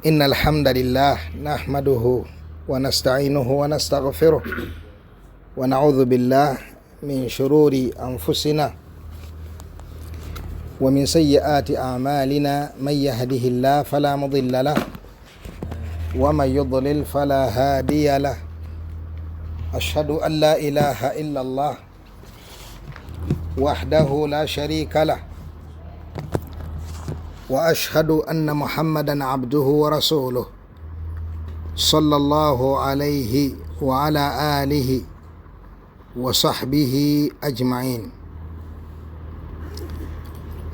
إن الحمد لله نحمده ونستعينه ونستغفره ونعوذ بالله من شرور أنفسنا ومن سيئات أعمالنا من يهده الله فلا مضل له ومن يضلل فلا هادي له أشهد أن لا إله إلا الله وحده لا شريك له وأشهد أن محمدا عبده ورسوله صلى الله عليه وعلى آله وصحبه أجمعين.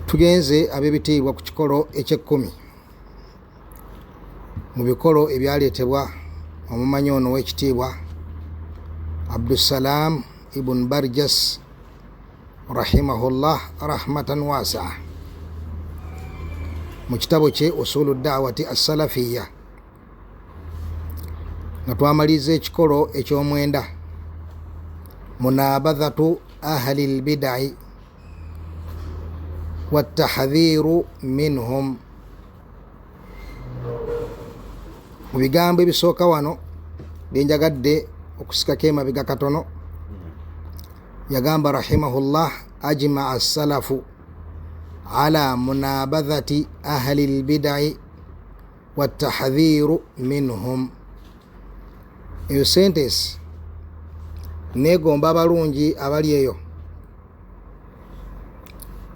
tugenze ab'ebitiibwa ku kikolo eky'ekkumi mu bikolo ebyaleetebwa omumanyi ono w'ekitiibwa Abdussalam ibn Barjas rahimahullah rahmatan wasaa mu kitabo kye usulu da'wati as-salafiyya nga twamaliza ekikolo eky'omwenda munabadhatu ahli al-bid'i wattahdhiru minhum. Mu bigambo ebisooka wano byenjagadde okusikako emabega katono yagamba rahimahullah ajma'a as-salafu ala munabadhati ahli al-bid'i wattahdhiru minhum. Eyo sentence negomba abalungi abali eyo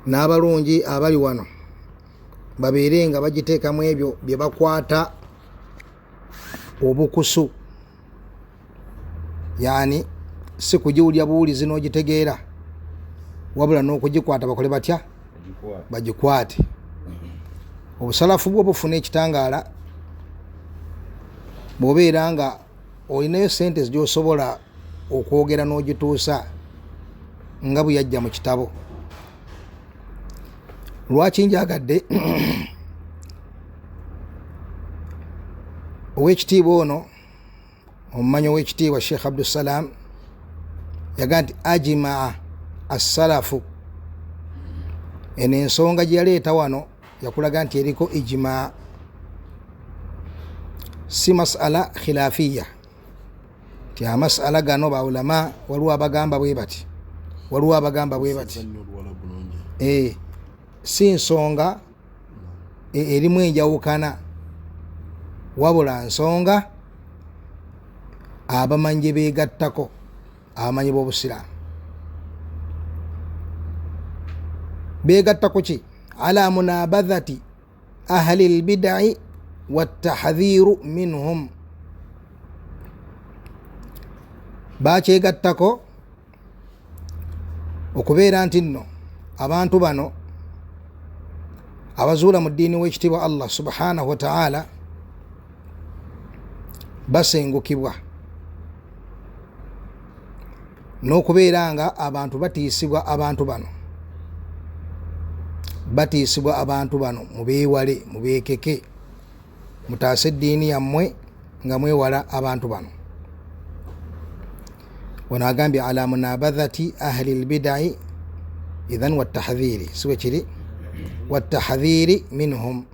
n'abalungi abali wano babeere nga bagiteekamu ebyo bye bakwata obukusu, yani si kugiwulya buwulizi n'ogitegeera wabula n'okugikwata bakole batya bagikwate. Obusalafu bwo bufuna ekitangaala bw'obeera nga olinayo sente gy'osobola okwogera n'ogituusa nga bwe yajja mu kitabo. Lwaki njagadde ow'ekitiibwa ono omumanyi ow'ekitiibwa Sheikh Abdussalam yaga nti ajmaa as-salafu. Eno ensonga gye yaleeta wano yakulaga nti eriko ijmaa, si masala khilafiyya ti amasala gano baulama waliwo abagamba bwe bati waliwo abagamba bwe bati si nsonga erimu enjawukana wabula nsonga abamanyi gye beegattako, abamanyi b'obusiraamu beegattako ki ala munabadhati ahli al-bid'i wattahdhiru minhum. Bakyegattako okubeera nti nno abantu bano abazuula mu ddiini w'ekitiibwa Allah subhanahu wa ta'ala basengukibwa n'okubeera nga abantu batiisibwa abantu bano batiisibwa abantu bano mubeewale mubeekeke mutaase eddiini yammwe nga mwewala abantu bano. Wano agambye ala munabadhati ahli al-bid'i idhan wattahdhiri siwe kiri wattahdhiri minhum.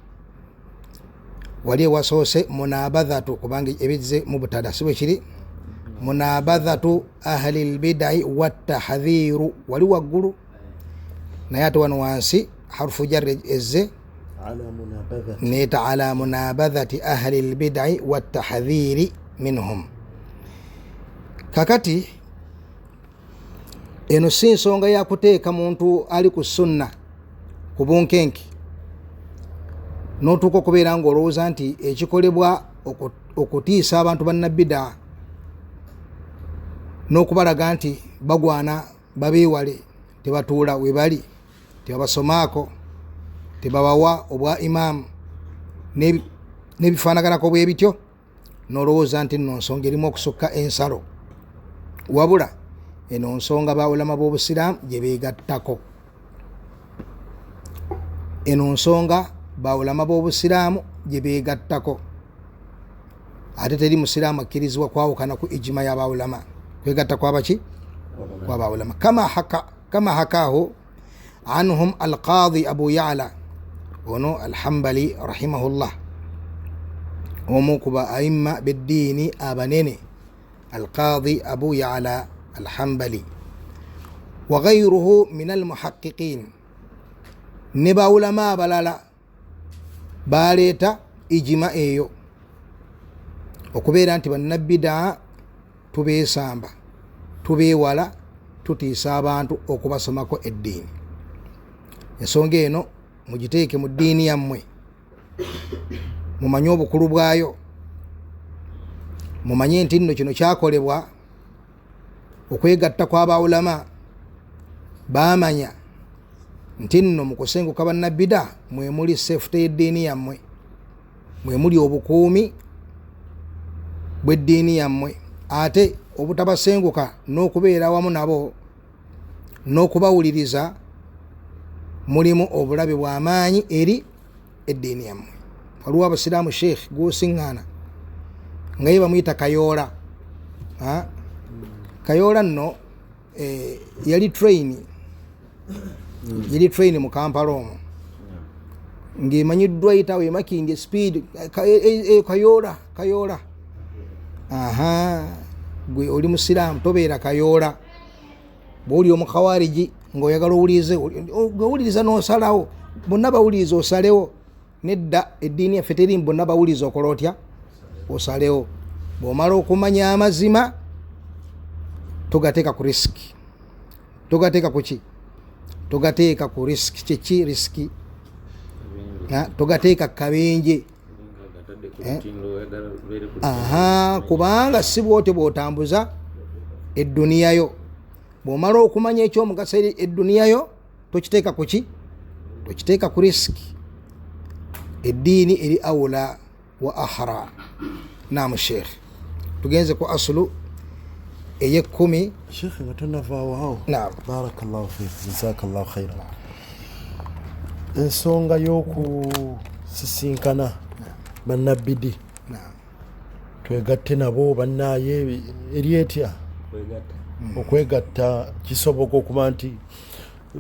Wali wasoose munabadhatu kubanga ebizze mu butada siwe kiri munabadhatu ahli al-bid'i wattahdhiru wali waggulu naye ate wano wansi harfu jarri ezze neeta ala munabadhati ahli al-bid'i wattahdhiri minhum. Kakati eno si nsonga yakuteeka muntu ali ku sunna ku bunkenke n'otuuka okubeera nga olowooza nti ekikolebwa okutiisa abantu bannabida n'okubalaga nti bagwana babeewale tebatuula we bali tebabasomaako tebabawa obwa imaamu n'ebifaanaganako bwe bityo n'olowooza nti nno nsonga erimu okusukka ensalo, wabula eno nsonga baulama b'obusiraamu gye beegattako. Eno nsonga baulama b'obusiraamu gye beegattako. Ate teri musiraamu akkirizibwa kwawukana ku ijima ya baulama, kwegatta kwabaki kwa baulama kama hakahu anhum al-qadhi Abu Ya'la ono al-Hanbali rahimahullah omu ku ba aimma b'eddiini abanene alqaadi abu ya'la alhambali wa ghayruhu min almuhaqqiqin ne bawulama abalala baleeta ijima eyo okubeera nti bannabbidaa tubeesamba tubeewala tutiisa abantu okubasomako eddiini. Ensonga eno mugiteeke mu ddiini yammwe, mumanye obukulu bwayo, mumanye nti nno kino kyakolebwa okwegatta kw'abawulama baamanya nti nno mu kusenguka bannabbidaa mwe muli safety y'eddiini yammwe, mwe muli obukuumi bw'eddiini yammwe, ate obutabasenguka n'okubeera wamu nabo n'okubawuliriza mulimu obulabe bw'amaanyi eri eddiini yammwe. Waliwo abasiraamu sheikh gwosiŋŋaana nga ye bamuyita Kayoola. Kayoola nno yali train mu Kampala omwo ng'emanyiddwa yitawo emaking speed Kayoola. Gwe oli musiraamu tobeera Kayoola. Bw'oli omukhawariji ng'oyagala owulirize owuliriza n'osalawo, bonna bawuliriza osalewo. Nedda eddiini yaffe terimu bonna bawuliriza okola otya osalewo. Bw'omala okumanya amazima togateeka ku risiki. Togateeka ku ki? Togateeka ku risiki. Kyeki risiki? Togateeka kabenje. Kubanga si bwotyo bw'otambuza edduniyayo. Bw'omala okumanya eky'omugaso eri edduniyayo tokiteeka ku ki? Tokiteeka ku risiki. Eddiini eri awula wa ahra. Naamu sheikh, tugenze ku asulu ey'ekkumi. Sheikh nga tonavaawo awo. Naam. Barakallahu fiik, jazakallahu khairan. Ensonga y'okusisinkana bannabbidi twegatte nabo bannaaye eri etya okwegatta kisoboka okuba nti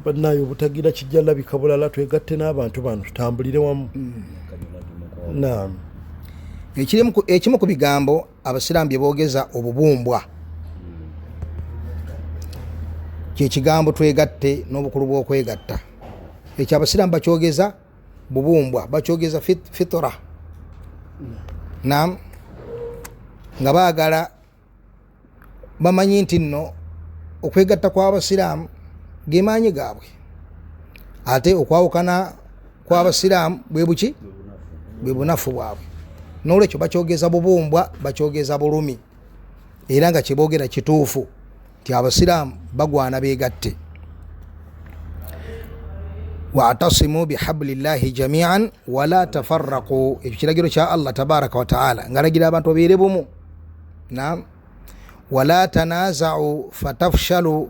bannaaye obutagira kijjalabika bulala twegatte n'abantu bano tutambulire wamu. Naam. Ekimu ku bigambo abasiraamu bye boogeza obubumbwa kyekigambo twegatte n'obukulu bw'okwegatta. Ekyo abasiraamu bakyogeza bubumbwa, bakyogeza fitora. Naam. Nga baagala bamanyi nti nno okwegatta kw'abasiraamu ge maanyi gaabwe, ate okwawukana kw'abasiraamu bwe buki? Bwe bunafu bwabwe. N'olwekyo bakyogeza bubumbwa, bakyogeza bulumi, era nga kyeboogera kituufu nti abasiraamu bagwana beegatte. Wa'tasimu bihablillahi jami'an wala tafarraqu. Ekyo kiragiro kya Allah tabaraka wa ta'ala ng'alagira abantu babeere bumu. Naam. Wala tanaza'u fatafshalu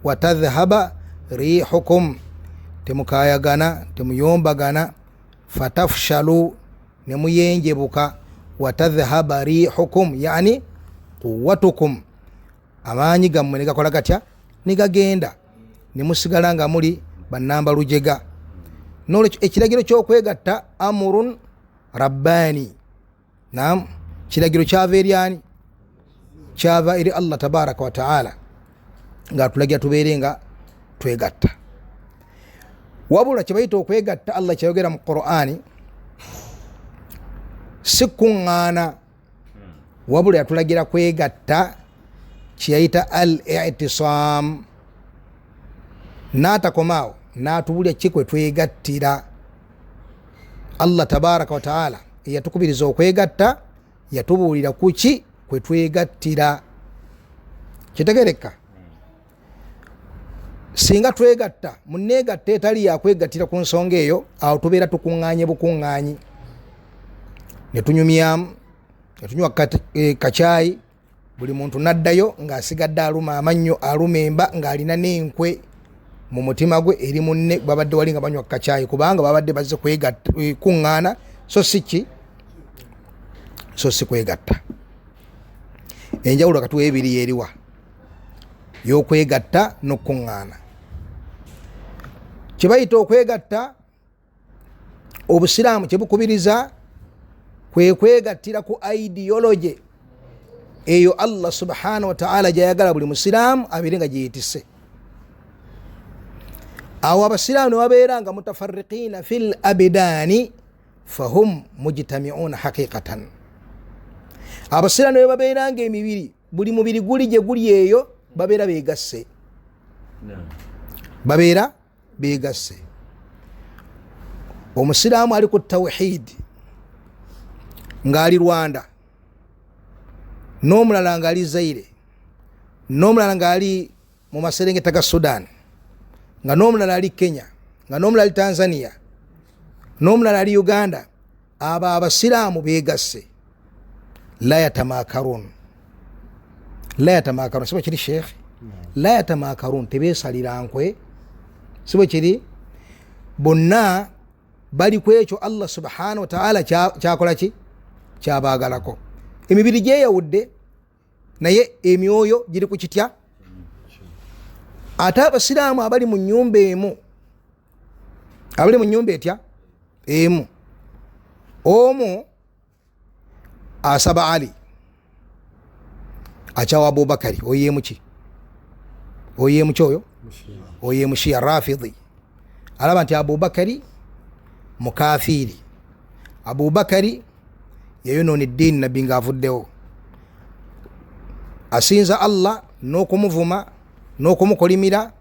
wa tadhhaba rihukum. Temukayagana, temuyombagana, fatafshalu nemuyenjebuka, wa tadhhaba rihukum yani quwwatukum, amaanyi gammwe ne gakola gatya? Ne gagenda, ne musigala nga muli bannamba lujega. N'olwekyo ekiragiro ky'okwegatta amurun rabbaani. Naam. Kiragiro kyava eri ani? Kyava eri Allah tabaraka wa ta'ala ng'atulagira tubeere nga twegatta. Wabula kye bayita okwegatta Allah kyayogera mu Qur'ani si kuŋŋaana, wabula yatulagira kwegatta kyeyayita al-i'tisaam. N'atakomaawo n'atubulya ki kwe twegattira. Allah tabaraka wa ta'ala eyatukubiriza okwegatta yatubuulira ku ki kwe twegattira. Kitegereka? Singa twegatta munneegatta etali yakwegattira ku nsonga eyo, awo tubeera tukuŋŋaanye bukuŋŋaanyi, ne tunyumyamu, ne tunywa kacaayi, buli muntu naddayo ng'asigadde aluma amannyo, aluma emba, ng'alina n'enkwe mu mutima gwe eri munne babadde wali nga banywa kacaayi, kubanga babadde bazze kuŋŋaana so si ki? So si kwegatta. Enjawulo katuwa ebiri yeriwa y'okwegatta n'okuŋŋaana. Kye bayita okwegatta obusiraamu kye bukubiriza kwe kwegattira ku ideology eyo Allah subhanahu wa ta'ala gyayagala buli musiraamu abeere nga gyeyetisse. awo abasiraamu ne babeera nga mutafarriqiina fil abidaani fahum mujtami'uuna haqiqatan. abasiraamu ne babeera nga emibiri buli mubiri guli gye guli eyo babeera beegasse, babeera beegasse. omusiraamu ali ku tawhid ng'ali Rwanda, n'omulala ng'ali Zaire, n'omulala ng'ali mu maserengeta ga Sudan, nga n'omulala ali Kenya, nga n'omulala ali Tanzania, n'omulala ali Uganda. abo abasiraamu beegasse. la yatamakarun, la yatamakarun sibo kiri sheikh, la yatamakarun tebeesalira nkwe, sibo kiri, bonna bali ku ekyo Allah subhanahu wa ta'ala kyakola ki, kyabaagalako. emibiri gyeyawudde naye emyoyo giri ku kitya. ate abasiraamu abali mu nyumba emu, abali mu nyumba etya emu, omu asaba Ali, akyawa Abubakari, oyemuki, oyemuki oyo, oyemushia Rafidhi, alaba nti Abubakari mukafiri, Abubakari yayonoona eddiini nabbi ng'avuddewo, asinza Allah n'okumuvuma n'okumukolimira,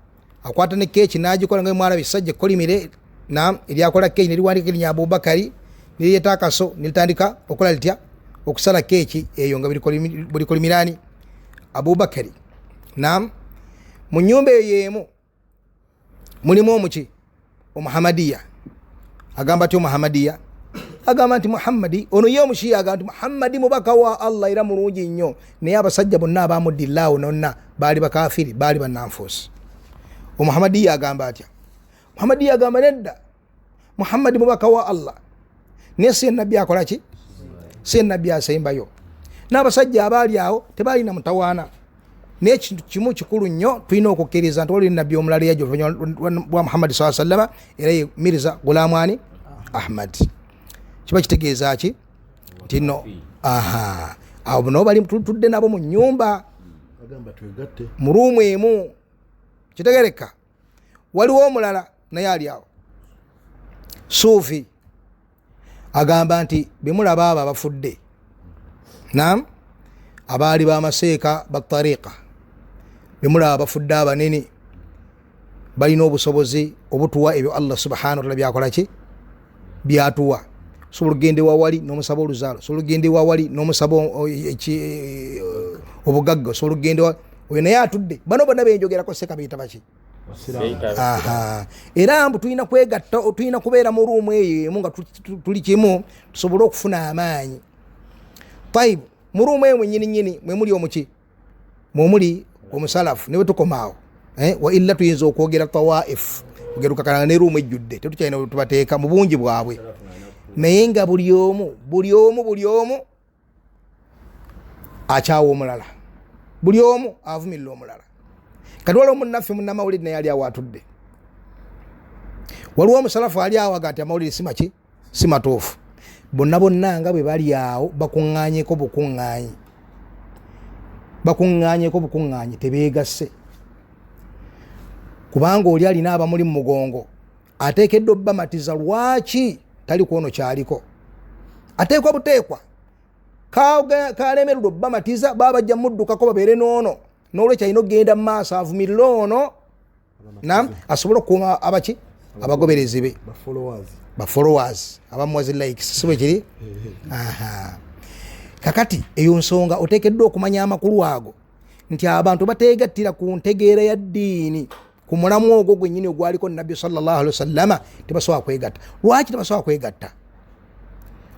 akwata ne keeki n'agikola nga mwalabi sajja kolimire na eryakola keeki neriwandika erinya Abubakari niriyeta akaso niritandika okola litya okusala keeki eyo nga buli kolimirani Abubakari. Naam, mu nyumba eyo yemu mulimu omuki Omuhamadiya, agamba ati Omuhamadiya agamba nti Muhammadi, ono ye omushiya agamba nti Muhammadi mubaka wa Allah era mulungi nnyo, naye abasajja bonna abamuddirawo nonna baali bakafiri, baali bannanfuusi. Omuhamadiya agamba atya, Muhammadiya agamba nedda, Muhammadi mubaka wa Allah, naye si nabbi akola ki, si nabbi asembayo. N'abasajja abaali awo tebaalina mutawaana, naye kintu kimu kikulu nnyo tulina okukkiriza nti waliwo nabbi omulala yajja wa Muhammadi sallallahu alaihi wasallam, era ye Mirza Ghulam Ali Ahmad. Kiba kitegeeza ki nti no abo nabo bali tudde nabo mu nyumba mu ruumu emu, kitegereka. Waliwo omulala naye ali awo Suufi, agamba nti bemulaba abo abafudde, naam, abaali bamaseeka batariqa, bemulaba abafudde abanene balina obusobozi obutuwa ebyo Allah subhanahu wa ta'ala byakola ki, byatuwa. Sobola ogende wawali n'omusaba oluzaalo, sobola ogende wawali n'omusaba obugagga, sobola ogende oyo naye atudde. Bano bonna benjogerako seka biyita baki. Era mbu tulina kwegatta, tulina kubeera mu ruumu eyo emu nga tuli kimu tusobole okufuna amaanyi. Taibu mu ruumu eyo mwennyini mwe muli omuki, mwe muli omusalafu, ne bwe tukomaawo wa illa tuyinza okwogera tawaif, ogerukakalanga ne ruumu ejjudde, tetukyalina tubateeka mu bungi bwabwe, naye nga buli omu akyawa omulala, buli omu avumirira omulala. Kati waliwo munnaffe munnamawulire naye ali awo atudde, waliwo omusalafu ali awo agati amawulire simaki si matuufu. Bonna nga bwe bali awo bakuŋŋaanyeko bukuŋŋaanyi tebeegasse, kubanga oli alina abamuli mu mugongo ateekeddwa obbamatiza. Lwaki tali kwono kyaliko? Ateekwa buteekwa kalemererwa obbamatiza, baba bajja muddukako babeere noono, n'olwekyo alina okgenda mu maaso avumirire ono, naam, asobole okukuuma abaki, abagoberezi be, ba followers, abamuwazi likes, sibe kiri. Kakati eyo nsonga oteekeddwa okumanya amakulu ago nti abantu bateegattira ku ntegeera ya ddiini, ku mulamu ogwo gwennyini ogwaliko nabbi sallallahu alaihi wasallama, tebasobola kwegatta. Lwaki tebasobola kwegatta?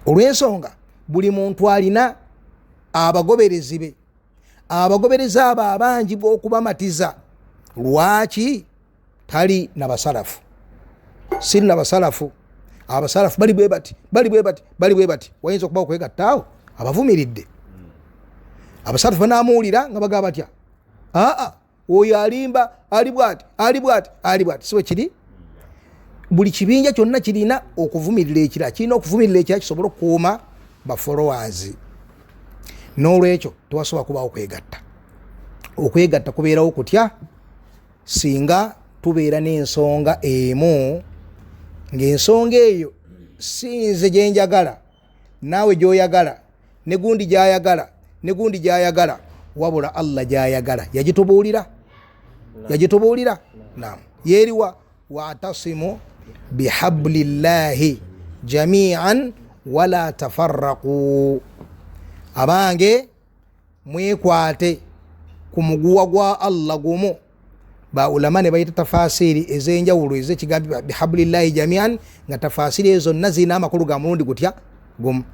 Olw'ensonga buli muntu alina abagoberezi be, abagoberezi abo abangi b'okubamatiza. Lwaki tali nabasalafu? Siri nabasalafu. Abasalafu bali bwe bati, wayinza okuba okwegattaawo abavumiridde. Abasalafu banaamuwulira nga bagamba batya, oyo alimba, ali bwati, siwe kiri. Buli kibinja kyonna kirina okuvumirira ekira, kirina okuvumirira ekira kisobole okukuuma ba followers. N'olwekyo tewasobola kubaawo okwegatta kubeerawo kutya singa tubeera n'ensonga emu, ng'ensonga eyo si nze gye njagala naawe gy'oyagala ne gundi gy'ayagala ne gundi gy'ayagala, wabula Allah gy'ayagala. Yagitubuulira naam, yeeriwa wa'tasimu bihablillahi jami'an wala tafarraqu, abange mwekwate ku muguwa gwa Allah gumu. Ba ulama ne bayita tafasiri ez'enjawulo ez'ekigambo bihablillahi jami'an, nga tafasiri ezo zonna zirina amakulu ga mulundi gutya gumu.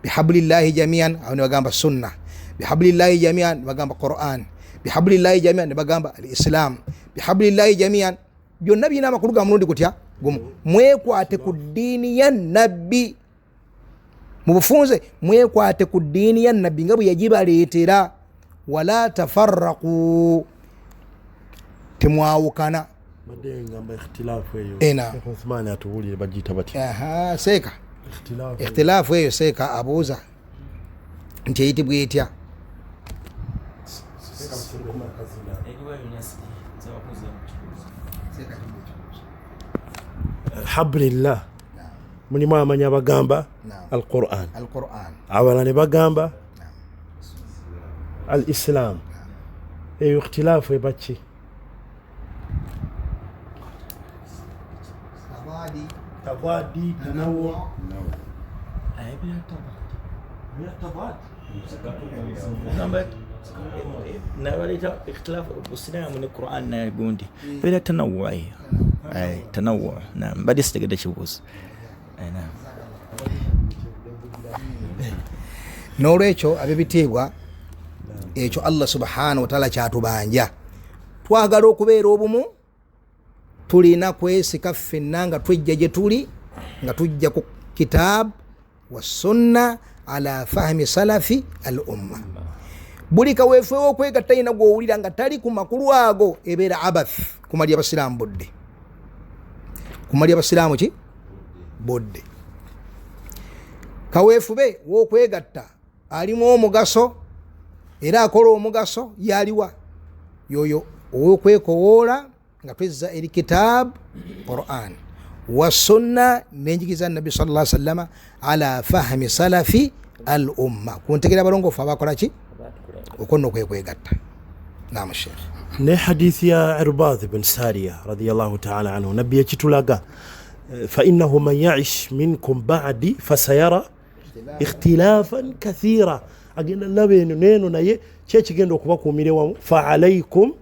Bihablillahi jami'an awo ne bagamba sunna, bihablillahi jami'an ne bagamba Qur'an, bihablillahi jami'an ne bagamba al-Islam, bihablillahi jami'an byonna birina amakulu ga mulundi gutya gumu. Mwekwate ku ddiini ya nabbi, mu bufunze mwekwate ku ddiini ya nabbi nga bwe yagibaleetera. Wala tafarraqu, temwawukana. Seeka ikhtilaafu eyo seeka abuuza nti eyitibwa etya? Alhamdulillah, mulimu amanya bagamba al-Qur'an, abala ne bagamba al-Islam. Eyo ikhtilaafu ebaki? Tawadi, tanawu, نواليتا اختلاف الإسلام والقرآن نقولي بلا تنوع. أي تنوع نعم بدي استقدر شوز. أي نعم. N'olwekyo ab'ebitiibwa ekyo Allah subhanahu wa ta'ala kyatubanja, twagala okubeera obumu, tulina kwesika ffenna nga tujja gye tuli, nga tujja ku kitaab wa sunna ala fahmi salafi al umma. Buli kaweefwe okwegatta ina gw'owulira nga tali ku makulu ago ebeera abath, kumali abasiraamu budde, kumali abasiraamu ki budde. Kaweefube w'okwegatta alimu omugaso era akola omugaso yaliwa yoyo ow'okwekowoola nga twezza eri kitaab Qur'an wa sunna n'enjigiriza Nabbi sallallahu alaihi wasallam ala fahmi salafi al umma, kuntegera abalongoofu abakola ki okonna okwekwegatta. Naam Sheikh. Ne hadithi ya Irbad bin Sariya radiyallahu ta'ala anhu, nabbi yakitulaga fa innahu man ya'ish minkum ba'di fasayara ikhtilafan kathira, agenda labe neno naye kyekigenda okubakuumire wamu, fa alaykum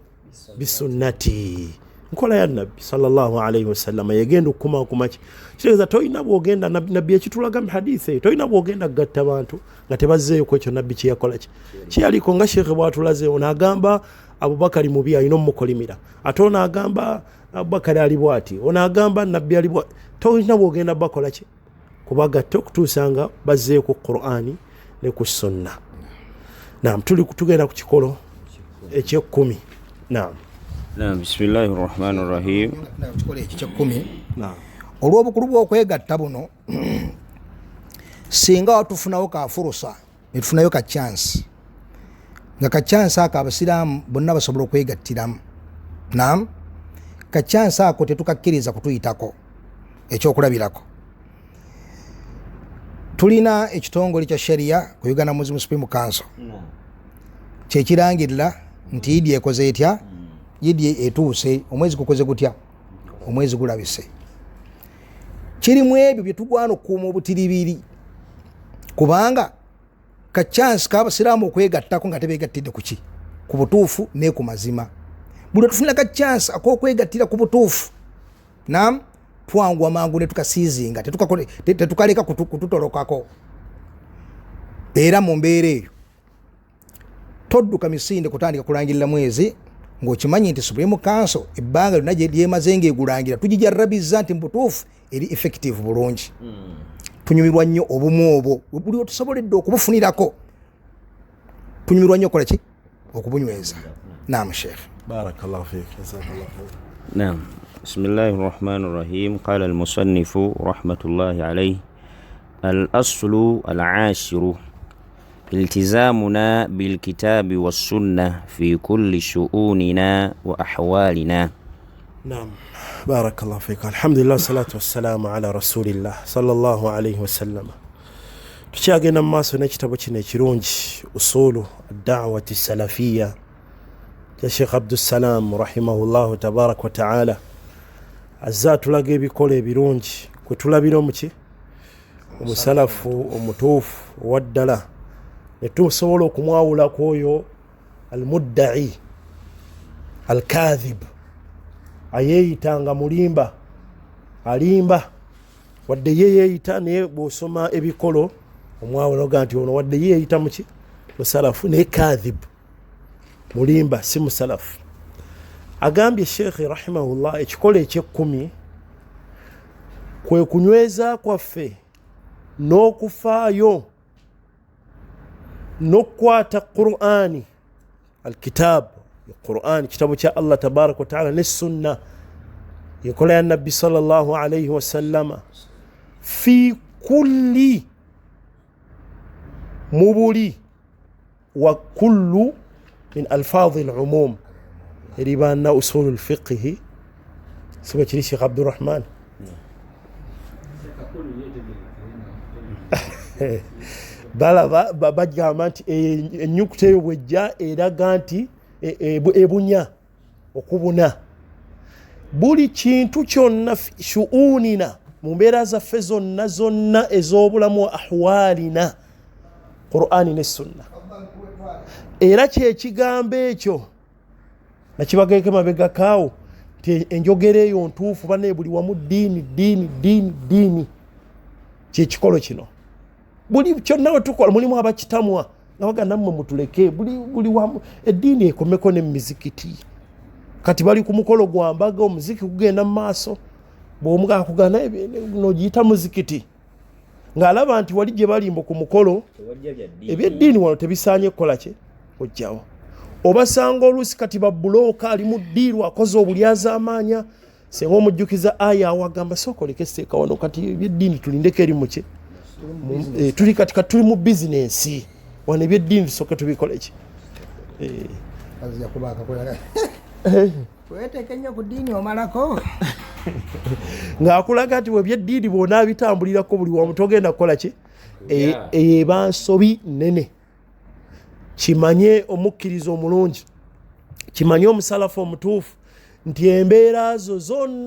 bisunnati, nkola ya nabbi sallallahu alayhi wasallam yegenda okukumakuma ki kireza. Toyina bwogenda nabbi yakitulaga mu hadithi, toyina bwogenda gatta abantu nga tebazzeeyo ku ekyo nabbi kye yakola ki kyaliko. Nga Sheikh bwatulaze, ono agamba Abubakari mubi alina omukolimira, ate ono agamba Abubakari ali bwati, ono agamba nabbi ali bwati. Toyina bwogenda bakola ki kubagatta okutuusa nga bazzeeyo ku Qur'ani ne ku sunna. Naam, tugenda ku kikolo eky'ekkumi. Naam. Naam, bismillahir rahmanir rahim. Kikolo eky'ekkumi. Naam. Olw'obukulu bw'okwegatta buno, singa watufunawo ka furusa, netufunayo ka chance, nga ka chance ako abasiraamu bonna basobola okwegattiramu. Naam, ka chance ako tetukakkiriza kutuyitako. Ekyokulabirako, tulina ekitongole kya sharia ku Uganda Muslim Supreme Council kyekirangirira nti Idi ekoze etya, Idi etuuse, omwezi gukoze gutya, omwezi gulabise. Kirimu ebyo bye tugwana okukuuma obutiribiri, kubanga ka chance k'abasiraamu okwegattako nga tebeegattidde ku ki, ku butuufu ne ku mazima. Buli tufunira ka chance ak'okwegattira ku butuufu, naam, twanguwa mangu ne tukasiizinga, tetukaleka kututolokako. Era mu mbeera eyo todduka misinde kutandika kulangirira mwezi ng'okimanyi nti Supreme Council ebbanga lyonna lyemaze ng'egulangira, tugijarrabiza nti mubutuufu eri effective bulungi. Tunyumirwa nnyo obumu obwo buli otusoboledde okubufunirako, tunyumirwa nnyo okukola ki, okubunyweza. Naam Sheikh. Barakallahu fik. Jazakallahu khair. Naam. بسم الله الرحمن الرحيم. قال المصنف رحمة الله عليه الأصل العاشر التزامنا بالكتاب والسنة في كل شؤوننا وأحوالنا. نعم بارك الله فيك. الحمد لله والصلاة والسلام على رسول الله صلى الله عليه وسلم. tukyagenda mu maaso n'ekitabo kino ekirungi usulu ad-da'wati salafiyya kya Sheikh Abdussalam rahimahullahu tabaraka wa ta'ala. Azza atulaga ebikola ebirungi kwe tulabira omuki omusalafu omutuufu owaddala ne tusobola okumwawulako oyo almudda'i alkadhib ayeeyita nga mulimba alimba wadde ye yeeyita naye bw'osoma ebikolo omwawulaga nti ono wadde ye yeeyita muki musalafu naye kadhib mulimba si musalafu. Agambye Sheikh rahimahullah ekikola eky'ekkumi kwe kunyweza kwaffe n'okufaayo n'okukwata Qur'ani alkitab Qur'ani kitabu kya Allah tabaraka wa ta'ala ne sunna yekola ya nabbi sallallahu alayhi wa sallama fi kulli mubuli wa kullu min alfadhi al-umum ribana usul al-fiqh siba kiri Sheikh Abdurrahman bala bagamba nti enyukuta eyo bwejja eraga nti ebunya okubuna buli kintu kyonna shuunina mu mbeera zaffe zonna ez'obulamu wa ahwalina Qur'ani ne sunna. Era kyekigambo ekyo nakibageke mabega kaawo nti enjogera eyo ntuufu bane buli wamu diini kyekikolo kino. Buli kyonna we tukola mulimu abakitamwa nga baga nammwe mutuleke buli wamu eddiini ekomeko ne mizikiti kati bali ku mukolo gwa mbaga omuziki kugenda mu maaso bw'omuga akugana n'ogiyita muzikiti ng'alaba nti wali gye balimba ku mukolo ebyeddiini wano tebisaanye kukola kye ojjawo obasanga oluusi kati babbulooka ali mu ddiiru akoze obulyazaamaanya senga omujjukiza aya awagamba sookoleke siteeka wano kati ebyeddiini tulindeko eri muki tuli kati tuli mu bizinensi wano ebyeddiini tusooke tubikole ki wetekenya ku ddiini omalako ng'akulaga nti webyeddiini bwona bitambulirako buli wamu togenda kukola ki eba nsobi nene. Kimanye omukkiriza omulungi kimanye omusalafu omutuufu nti embeera zo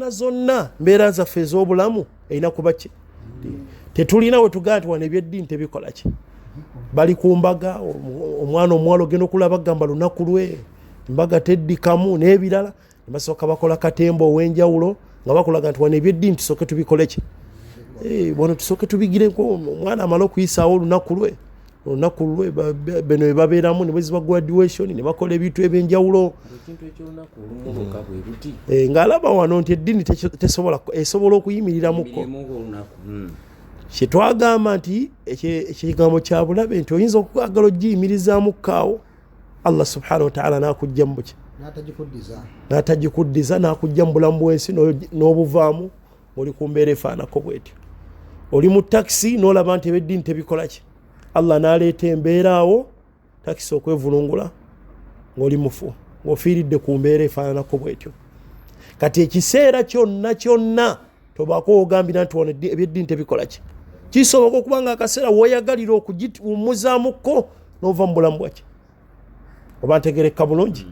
zonna mbeera zaffe ez'obulamu erina kuba ki tetulina we tugaa nti wano ebyeddiini tebikola ki bali ku mbaga omwana omuwala ogenda okulaba gamba lunaku lwe mbaga teddikamu n'ebirala ne basooka bakola katembo ow'enjawulo nga bakulaga nti wano ebyeddiini tusooke tubikole ki wano tusooke tubigireko omwana amala okuyisaawo olunaku lwe beno ebabeeramu ne bweziba graduation ne bakola ebintu ebyenjawulo ng'alaba wano nti eddiini esobola okuyimiriramuko. Kyetwagamba nti ekigambo kya bulabe nti oyinza okukwagala ogiyimirizaamu kaawo Allah subhanahu wa ta'ala n'akujja mu buki n'atagikuddiza n'akujja mu bulamu bw'ensi n'obuvaamu oli ku mbeera efaanako bwetyo. Oli mu takisi n'olaba nti ebyeddiini tebikola ki Allah n'aleeta embeera awo takisi okwevulungula ng'oli mufu ng'ofiiridde ku mbeera efaananako bwetyo. Kati ekiseera kyonna tobaako ogambira nti wano ebyeddiini tebikola ki kisoboka okuba nga akaseera weeyagalira okugiwummuzaamuko n'ova mu bulamu bwaki oba ntegereka bulungi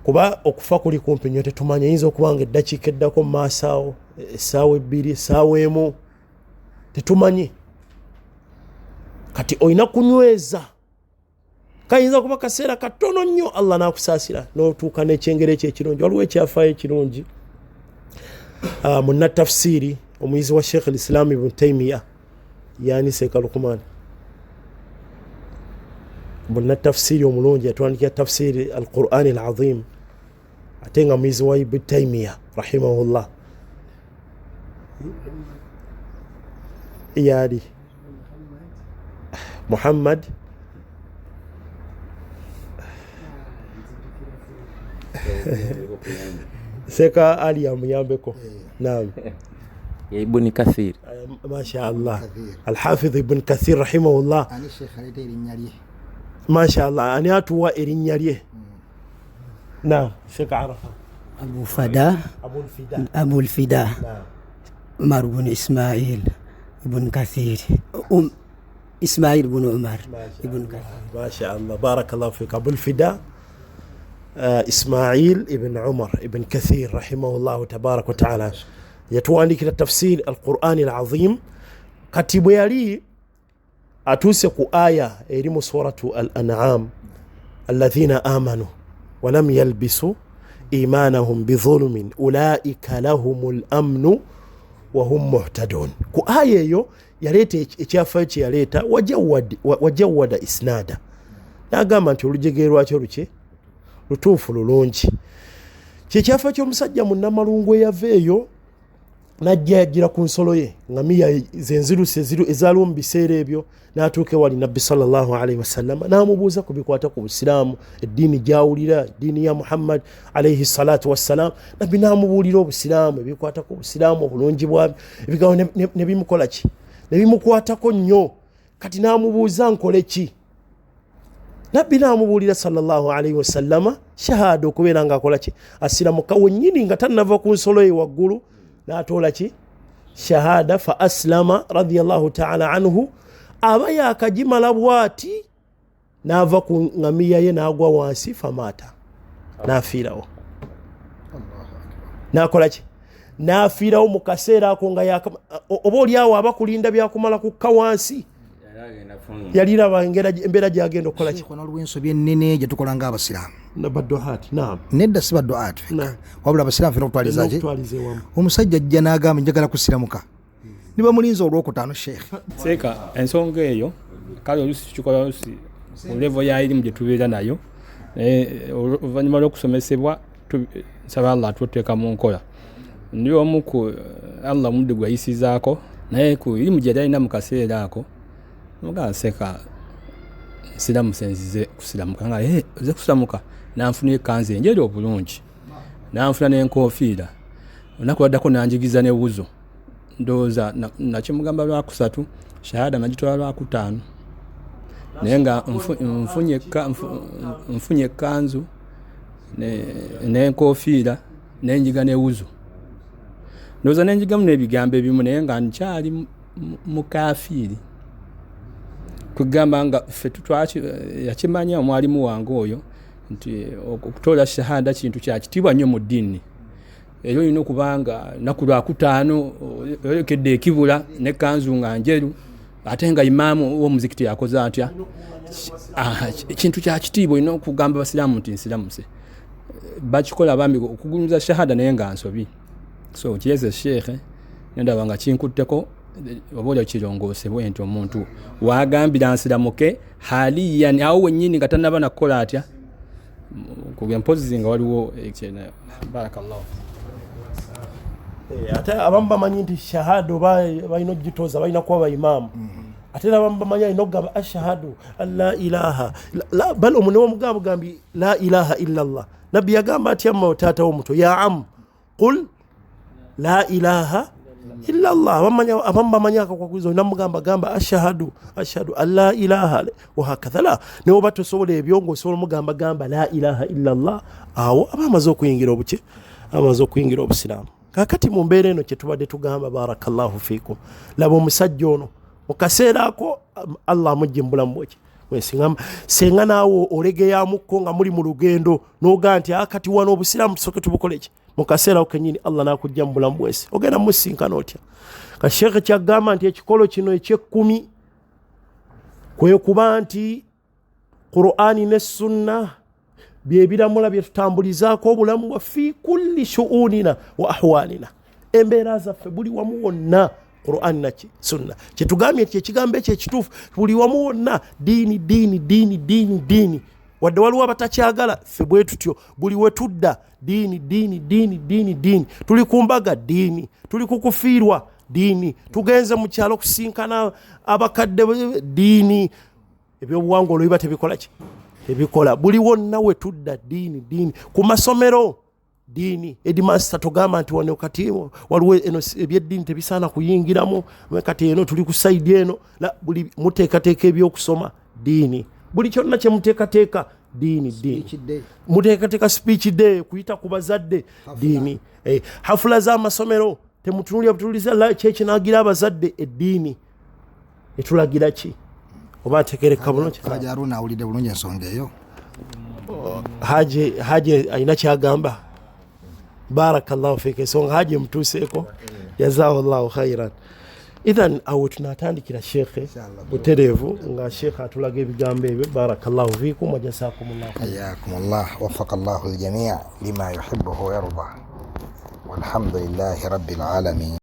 kuba okufa kuli kumpi nnyo tetumanya yinza okuba nga eddakiika eddako mu maaso awo essaawa 2 essaawa 1 tetumanyi. Kati olina kunyweza kayinza kuba kaseera katono nnyo Allah n'akusaasira n'otuuka n'ekyengero ekyo ekirungi. Waliwo ekyafaayo ekirungi munna tafsiri omuyizi wa Sheikh al-Islam Ibn Taymiyyah yani Sheikh Luqman munna tafsiri omulungi yatwandikira tafsiri al-Qur'an al-Azim ate nga muyizi wa Ibn Taymiyyah rahimahullah yani Muhammad Seka Ali amuyambeko naam ابن كثير. ما شاء الله. الحافظ ابن كثير رحمه الله. أنا الشيخ خالد الرنيالي. ما شاء الله. أنا أتوا الرنيالي. نعم شيخ عرفة. أبو فدا. أبو الفداء. نعم. عمر بن إسماعيل ابن كثير. إسماعيل بن عمر ابن كثير. ما شاء الله بارك الله فيك. أبو الفداء إسماعيل ابن عمر ابن كثير رحمه الله تبارك وتعالى يتواني كده تفسير القرآن العظيم كتب يلي أتوسك آية إريم سورة الأنعام الذين آمنوا ولم يلبسوا إيمانهم بظلم أولئك لهم الأمن وهم مهتدون. كو آية يو يليت إشافة يليت وجود إسنادا ناقام أنت رجيروا أشروشي lutuufu lulungi kyekyafa ky'omusajja munnamalungu eyaveeyo najja yagira ku nsolo ye ngamiya zenziruse ezaaliwo mu biseera ebyo n'atuuka ewali nabbi sallallahu alaihi wasallam n'amubuuza ku bikwata ku busiraamu eddiini gyawulira eddiini ya Muhammad alaihi salatu wassalam. nabbi n'amubuulira obusiraamu ebikwata ku busiraamu obulungi bwabyo ebigambo ne bimukola ki ne bimukwatako nnyo. kati n'amubuuza nkole ki. nabbi n'amubuulira sallallahu alaihi wasallama shahada okubeera ng'akola ki asiramuka wennyini nga tannava ku nsolo ye waggulu n'atoola ki shahada fa aslama radiyallahu ta'ala anhu. aba yaakagimala bw'ati n'ava ku ngamiya ye n'agwa wansi famaata n'afiirawo. n'akola ki n'afiirawo mu kaseera ako nga oba oliawo abakulinda byakumala kukka wansi yaliraba embeera gyagenda okukola ki n'olw'ensobi ennene gye tukola ng'abasiraamu nabadduhaati. naam nedda si badduhaati wabula abasiraamu fena okutwaliza ki omusajja ajja n'agamba njagala kusiramuka ne bamulinza olwokutaano sheekhe seeka ensonga eyo kale olusi kikola olusi ku levo ya erimu gye tubeera nayo oluvannyuma lw'okusomesebwa nsaba Allah atuteeka mu nkola. ndi omu ku Allah omudde gwe yayisizaako naye ku erimu gye yalina mu kaseera ako muga seka siramu senzize kusiramuka nga oze kusiramuka nanfuna ekanzu enjeru obulungi nanfuna n'enkofiira olunaku lwaddako nanjigiza n'ewuzo ndowooza nakimugamba lwakusatu shahada nagitwala lwakutaano naye nga nfunye ekanzu n'enkofiira n'enjiga n'ewuzo ndowooza n'enjigamu n'ebigambo ebimu naye nga nkyali mukafiiri kugamba nga ffe yakimanya omwalimu wange oyo nti okutoola shahada kintu kyakitiibwa nnyo mu ddiini. Era olina okubanga naku lwakutaano olekedde ekibula n'ekkanzu nga njeru ate nga imaamu w'omuzikiti yakoze atya. Ekintu kyakitiibwa olina okugamba abasiraamu nti nsiramuse. Bakikola bambi okugulumiza shahada naye nga nsobi. So kiyeze sheekhe ndaba nga kinkutteko obola kirongoosebwe nti omuntu waagambira nsiramuke haliyan awo wennyini nga tannaba nakukola atya kubya mpozi nga waliwo barakallahu. ate abamu bamanyi nti shahada oba balina ogitooza balina kuba baimaamu ate abamu bamanyi alina okugamba ashhadu an la ilaha bal omune womugamba gambi la ilaha illa allah. nabbi yagamba atya mma taata w'omuto ya am qul la ilaha illa Allah. abamu bamanyi akakwakuliza namugamba gamba ashhadu an la ilaha wa hakadha la ne oba tosobola ebyo ng'osobola mugamba gamba la ilaha illa Allah. awo aba amaze okuyingira obuki amaze okuyingira obusiraamu. kakati mu mbeera eno kyetubadde tugamba barakallahu fiikum laba omusajja ono mu kaseera ako Allah amugye mu bulamu bweki senga naawe olegeyamukko nga muli mu lugendo n'ogaa nti akati wano obusiraamu tusooke tubukole ki mu kaseera ako kennyini Allah n'akujja mu bulamu bwesi ogenda musinkana otya. Kasheekhe kyagamba nti ekikolo kino eky'ekkumi kwe kuba nti Qur'ani ne Sunna bye biramula bye tutambulizaako obulamu bwa fi kulli shu'unina wa ahwalina. Embeera zaffe buli wamu wonna Qur'ani na Sunna kyetugambye ekyo ekigambo ekyo ekituufu buli wamu wonna diini wadde waliwo abatakyagala ffe bwe tutyo buli we tudda diini tuli ku mbaga diini tuli ku kufiirwa diini tugenze mu kyalo kusinkana abakadde diini ebyobuwangwa olwo tebikola ki ebikola buli wonna we tudda diini ku masomero dini headmaster togamba nti wano kati waliwo eno ebyeddiini tebisaana kuyingiramu kati eno tuli ku side eno la buli muteekateeka ebyokusoma dini buli kyonna kye muteekateeka dini muteekateeka speech day kuyita ku bazadde dini hafula z'amasomero temutunulira butuliza la kyeki naagira abazadde eddiini etulagira ki oba ategereka bulungi Haji Haruna awulidde bulungi ensonga eyo haji ayina kyagamba barakallahu fika ensonga haji mutuuseeko jazahullahu khairan idhan awo tunatandikira shekhe butereevu nga shekhe atulaga ebigambo ebyo barakallahu fikum wa jazakumullahu hayakumullah waffaqallahu aljamii lima yuhibbuhu wa yarda walhamdulillahi rabbil alamin